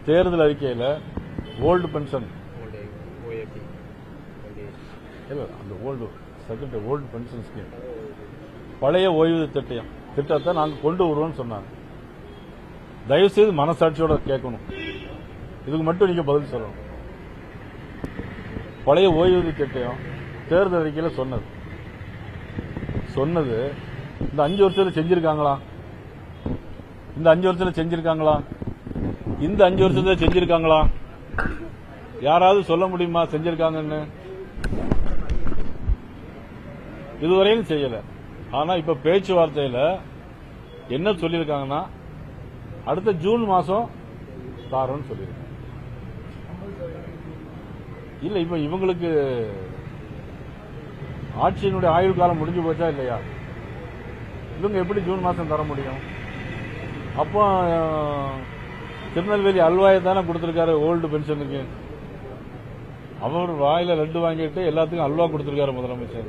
தேர்தல் அறிக்கையில் old pension அந்த ஓல்டு பென்ஷன் ஸ்கீம் பழைய ஓய்வூதிய திட்டத்தை நாங்கள் கொண்டு வருவோம்னு சொன்னாங்க. தயவுசெய்து மனசாட்சியோட கேட்கணும். இதுக்கு மட்டும் நீங்க பதில் சொல்லணும். பழைய ஓய்வூதிய திட்டம் தேர்தல் அறிக்கையில் சொன்னது இந்த 5 வருஷத்துல செஞ்சிருக்காங்களா? இந்த 5 வருஷத்துல செஞ்சிருக்காங்களா? யாராவது சொல்ல முடியுமா செஞ்சிருக்காங்கன்னு? இதுவரையும் செய்யல. ஆனா இப்ப பேச்சுவார்த்தையில என்ன சொல்லியிருக்காங்கன்னா அடுத்த ஜூன் மாசம் தாரோன்னு சொல்லியிருக்காங்க. இல்ல இப்ப இவங்களுக்கு ஆட்சியினுடைய ஆயுள் காலம் முடிஞ்சு போச்சா இல்லையா? இவங்க எப்படி ஜூன் மாசம் தர முடியும்? அப்போ திருநெல்வேலி அல்வாயை தானே கொடுத்திருக்காரு ஓல்டு பென்ஷனுக்கு. அவர் வாயில லட்டு வாங்கிட்டு எல்லாத்துக்கும் அல்வா கொடுத்திருக்காரு முதலமைச்சர்.